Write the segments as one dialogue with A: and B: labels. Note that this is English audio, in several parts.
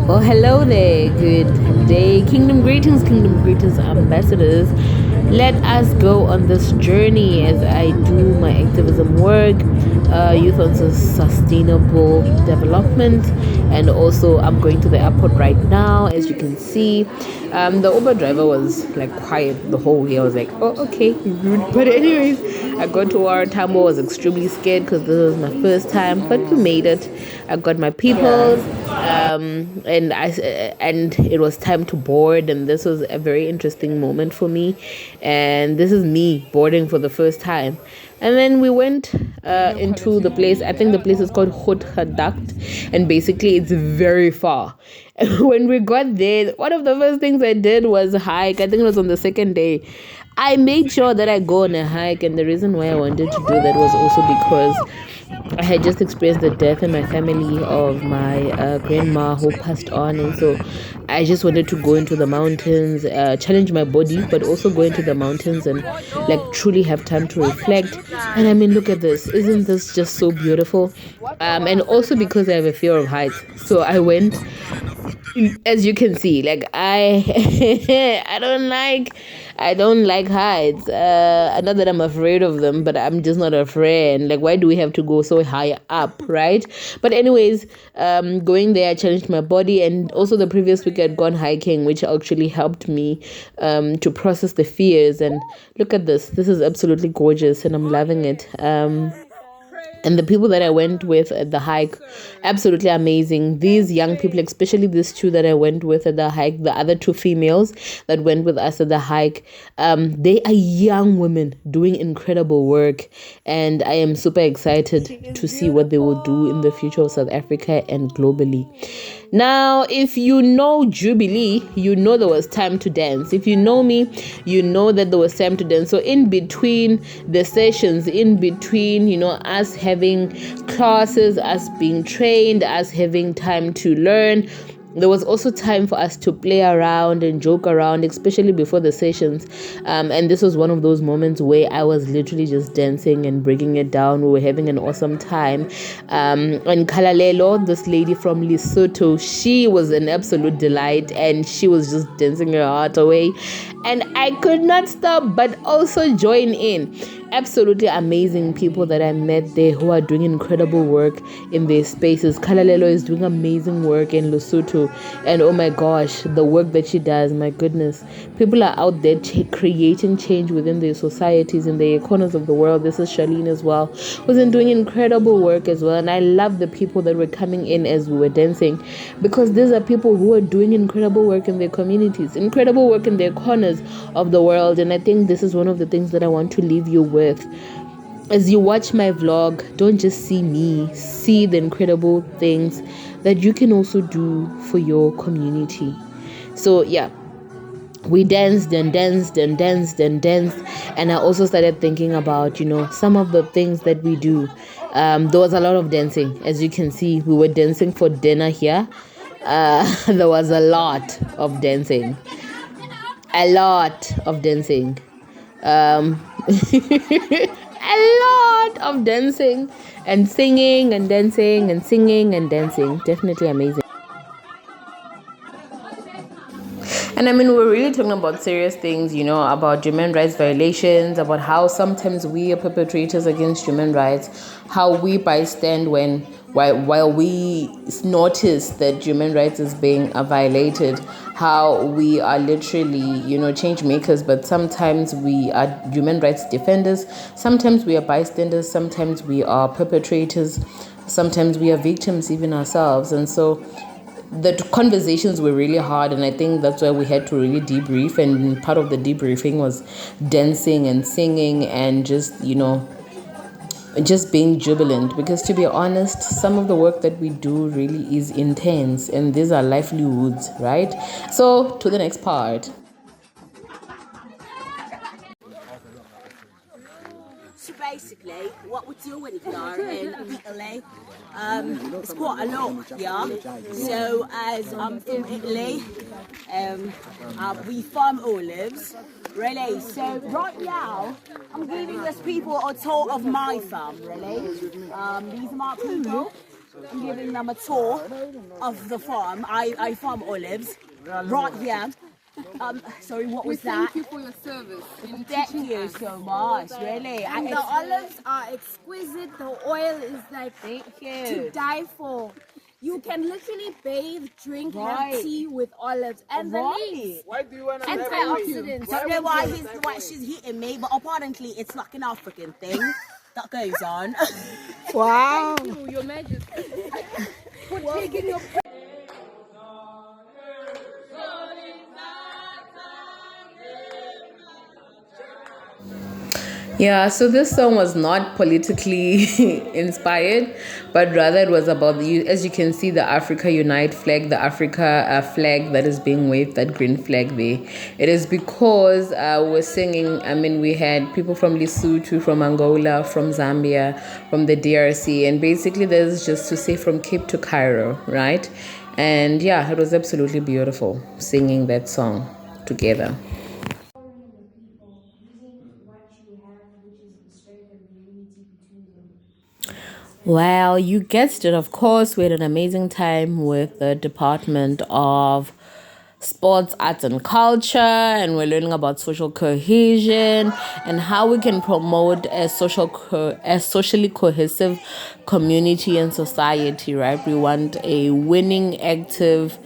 A: Well, hello there. Good day. Kingdom greetings, ambassadors. Let us go on this journey as I do my activism work, youth on sustainable development, and also I'm going to the airport right now, as you can see. The Uber driver was like quiet the whole way. I was like, oh, okay, rude. But anyways, I got to our Tambo. I was extremely scared because this was my first time, but we made it. I got my peoples, and it was time to board, and this was a very interesting moment for me. And this is me boarding for the first time. And then we went into the place. I think the place is called Hot Haduct, and basically it's very far. When we got there, one of the first things I did was hike. I think it was on the second day. I made sure that I go on a hike, and the reason why I wanted to do that was also because I had just experienced the death in my family of my grandma who passed on, and so I just wanted to go into the mountains, challenge my body, but also go into the mountains and like truly have time to reflect. And I mean, look at this! Isn't this just so beautiful? And also because I have a fear of heights, so I went. As you can see, like I I don't like heights. Not that I'm afraid of them, but I'm just not afraid. Like, why do we have to go so high up, right? But anyways, going there, I challenged my body, and also the previous week I'd gone hiking, which actually helped me to process the fears. And look at this. This is absolutely gorgeous, and I'm loving it. And the people that I went with at the hike, absolutely amazing. These young people, especially these two that I went with at the hike, the other two females that went with us at the hike, they are young women doing incredible work. And I am super excited to see what they will do in the future of South Africa and globally. Now, if you know Jubilee, you know there was time to dance. If you know me, you know that there was time to dance. So in between the sessions, in between, us having classes, us being trained, us having time to learn, there was also time for us to play around and joke around, especially before the sessions. And this was one of those moments where I was literally just dancing and breaking it down. We were having an awesome time. And Kalalelo, this lady from Lesotho, she was an absolute delight, and she was just dancing her heart away. And I could not stop but also join in. Absolutely amazing people that I met there who are doing incredible work in their spaces. Kalalelo is doing amazing work in Lesotho, and oh my gosh, the work that she does, my goodness. People are out there creating change within their societies and their corners of the world. This is Charlene as well, who's been doing incredible work as well. And I love the people that were coming in as we were dancing, because these are people who are doing incredible work in their communities, incredible work in their corners of the world. And I think this is one of the things that I want to leave you with. As you watch my vlog, don't just see me, see the incredible things that you can also do for your community. So yeah, we danced and danced and danced and danced, and I also started thinking about some of the things that we do. There was a lot of dancing. As you can see, we were dancing for dinner here. There was a lot of dancing, a lot of dancing and singing and dancing and singing and dancing. Definitely amazing. And I mean, we're really talking about serious things, about human rights violations, about how sometimes we are perpetrators against human rights, how we bystand while we notice that human rights is being violated, how we are literally, change makers, but sometimes we are human rights defenders, sometimes we are bystanders, sometimes we are perpetrators, sometimes we are victims even ourselves. And so the conversations were really hard, and I think that's why we had to really debrief, and part of the debriefing was dancing and singing and just being jubilant, because to be honest, some of the work that we do really is intense, and these are livelihoods, right? So to the next part.
B: So basically, what we're doing here in Italy, it's quite a lot, yeah. So as I'm from Italy, we farm olives, really. So right now, I'm giving these people a tour of my farm, really. These are my people. I'm giving them a tour of the farm. I farm olives right here. Sorry, what was that?
C: Thank you for your service.
B: Thank you so much, really.
C: And the olives are exquisite. The oil is like
B: Thank you.
C: to die for. You can literally bathe, drink, have tea with olives. And the leaves,
D: Why do you want to
C: antioxidants.
B: Don't know why she's hitting me, but apparently it's like an African thing that goes on.
A: Wow.
C: Your Majesty. For taking your
A: Yeah, so this song was not politically inspired, but rather it was about as you can see, the Africa Unite flag, the Africa flag that is being waved, that green flag there. It is because we're singing, we had people from Lesotho, from Angola, from Zambia, from the DRC, and basically there's just to say from Cape to Cairo, right? And yeah, it was absolutely beautiful singing that song together. Well, you guessed it, of course. We had an amazing time with the Department of Sports, Arts and Culture, and we're learning about social cohesion and how we can promote a socially cohesive community and society, right? We want a winning, active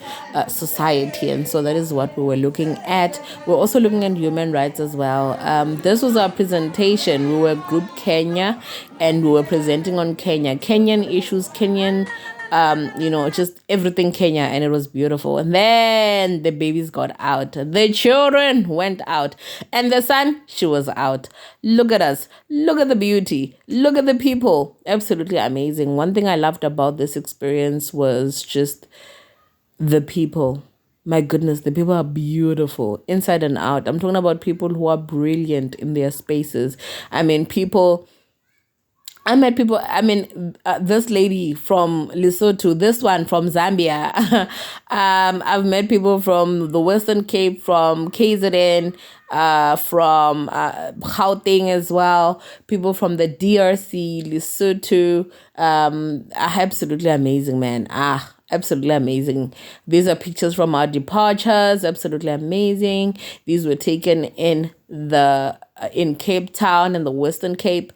A: society, and so that is what we were looking at. We're also looking at human rights as well. This was our presentation. We were Group Kenya, and we were presenting on Kenyan issues, Kenyan just everything Kenya, and it was beautiful. And then the babies got out, the children went out, and the sun, she was out. Look at us, look at the beauty, look at the people. Absolutely amazing. One thing I loved about this experience was just the people. My goodness, the people are beautiful inside and out. I'm talking about people who are brilliant in their spaces. I met people, this lady from Lesotho, this one from Zambia. I've met people from the Western Cape, from KZN, from Gauteng as well, people from the DRC, Lesotho. Absolutely amazing, man. Absolutely amazing. These are pictures from our departures. Absolutely amazing. These were taken in Cape Town, in the Western Cape.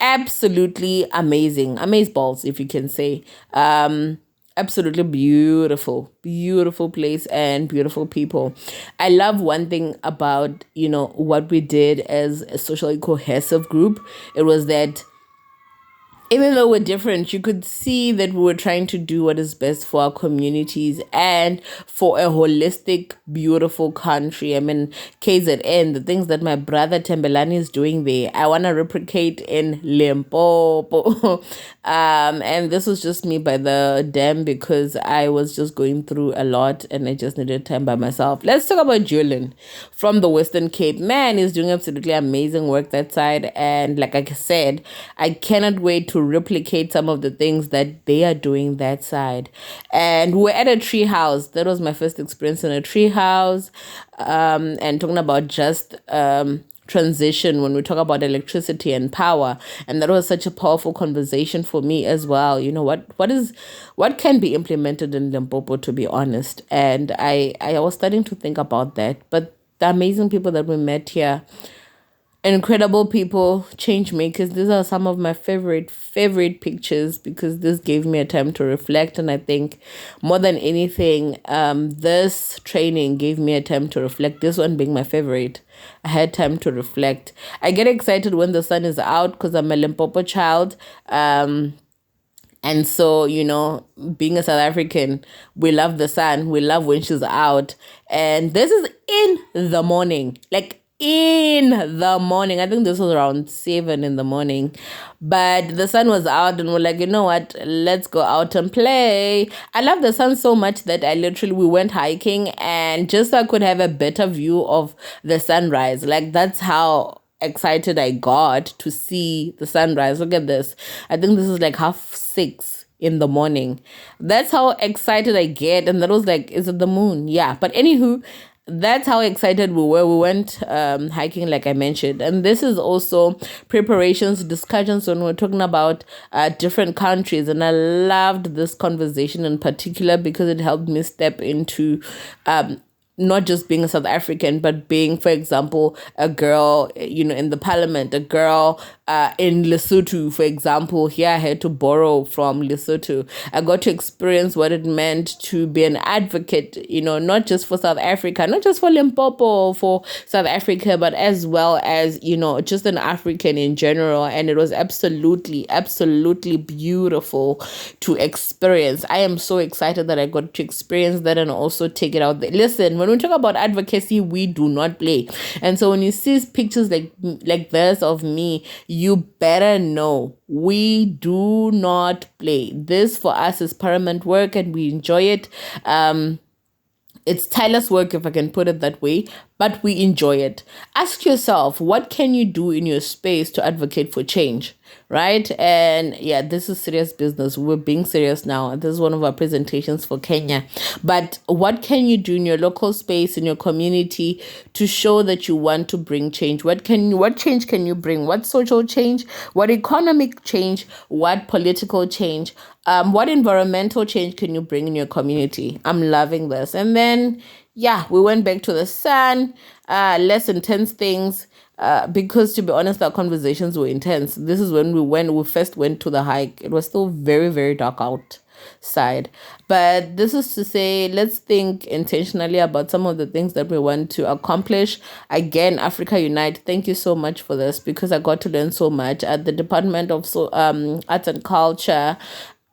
A: Absolutely amazing. Amazeballs, if you can say. Absolutely beautiful place and beautiful people. I love one thing about, what we did as a socially cohesive group. It was that even though we're different, you could see that we were trying to do what is best for our communities and for a holistic, beautiful country. KZN, the things that my brother Tembelani is doing there, I want to replicate in Limpopo. And this was just me by the dam because I was just going through a lot and I just needed time by myself. Let's talk about Julian from the Western Cape. Man, he's doing absolutely amazing work that side. And like I said, I cannot wait to replicate some of the things that they are doing that side. And we're at a tree house. That was my first experience in a tree house. And talking about just transition when we talk about electricity and power, and that was such a powerful conversation for me as well. What can be implemented in Limpopo, to be honest. And I was starting to think about that. But the amazing people that we met here, incredible people, change makers. These are some of my favorite pictures because this gave me a time to reflect. And I think more than anything, this training gave me a time to reflect. This one being my favorite, I had time to reflect. I get excited when the sun is out because I'm a Limpopo child. And so, being a South African, we love the sun. We love when she's out. And this is in the morning, in the morning. I think this was around 7 in the morning, but the sun was out and we're like, you know what, let's go out and play. I love the sun so much that we went hiking, and just so I could have a better view of the sunrise. That's how excited I got to see the sunrise. Look at this. I think this is 6:30 in the morning. That's how excited I get. And that was is it the moon? Yeah. But anywho, that's how excited we were. We went hiking, like I mentioned, and this is also preparations, discussions when we're talking about different countries. And I loved this conversation in particular because it helped me step into not just being a South African, but being, for example, a girl, in the parliament, a girl in Lesotho, for example. Here I had to borrow from Lesotho. I got to experience what it meant to be an advocate, not just for South Africa, not just for Limpopo or for South Africa, but as well as, just an African in general. And it was absolutely, absolutely beautiful to experience. I am so excited that I got to experience that and also take it out there. Listen, when we talk about advocacy, we do not play. And so when you see pictures like this of me, you better know we do not play. This for us is paramount work and we enjoy it. It's tireless work, if I can put it that way, but we enjoy it. Ask yourself, what can you do in your space to advocate for change, right? And yeah, this is serious business. We're being serious now. This is one of our presentations for Kenya. But what can you do in your local space, in your community, to show that you want to bring change? What change can you bring? What social change? What economic change? What political change? What environmental change can you bring in your community? I'm loving this. And then, yeah, we went back to the sun, less intense things, because to be honest, our conversations were intense. This is when we first went to the hike. It was still very, very dark outside. But this is to say, let's think intentionally about some of the things that we want to accomplish. Again, Africa Unite, thank you so much for this because I got to learn so much at the Department of Arts and Culture.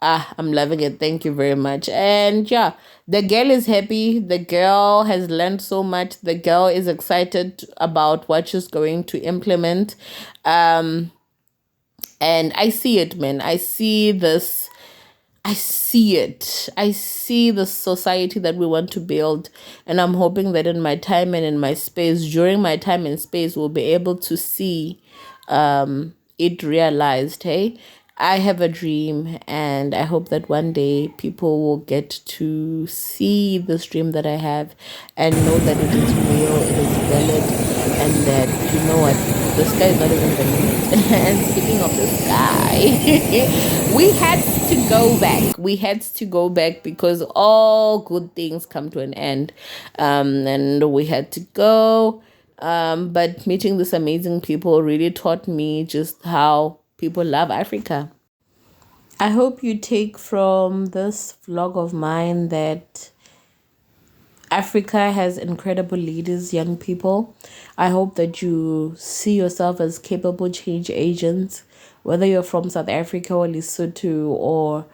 A: I'm loving it. Thank you very much. And yeah, the girl is happy. The girl has learned so much. The girl is excited about what she's going to implement. And I see it, man. I see this. I see it. I see the society that we want to build. And I'm hoping that in my time and in my space, during my time and space, we'll be able to see it realized. Hey, I have a dream, and I hope that one day people will get to see this dream that I have and know that it is real, it is valid, and that, you know what, the sky is not even the limit. And speaking of the sky, we had to go back. We had to go back because all good things come to an end. And we had to go. But meeting these amazing people really taught me just how people love Africa. I hope you take from this vlog of mine that Africa has incredible leaders, young people. I hope that you see yourself as capable change agents, whether you're from South Africa or Lesotho or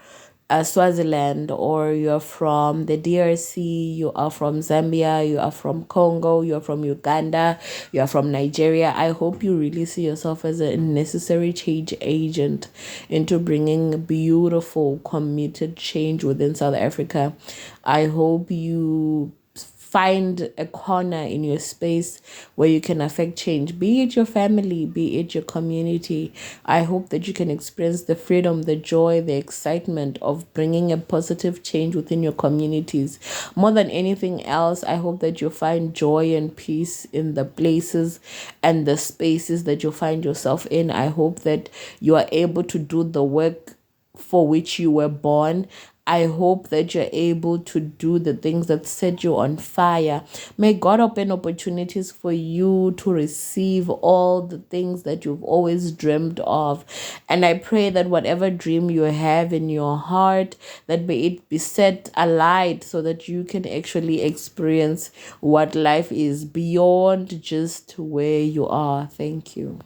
A: Swaziland, or you're from the DRC, you are from Zambia, you are from Congo, you're from Uganda, you are from Nigeria. I hope you really see yourself as a necessary change agent into bringing beautiful, committed change within South Africa. I hope you find a corner in your space where you can affect change, be it your family, be it your community. I hope that you can experience the freedom, the joy, the excitement of bringing a positive change within your communities. More than anything else, I hope that you find joy and peace in the places and the spaces that you find yourself in. I hope that you are able to do the work for which you were born. I hope that you're able to do the things that set you on fire. May God open opportunities for you to receive all the things that you've always dreamed of. And I pray that whatever dream you have in your heart, that may it be set alight so that you can actually experience what life is beyond just where you are. Thank you.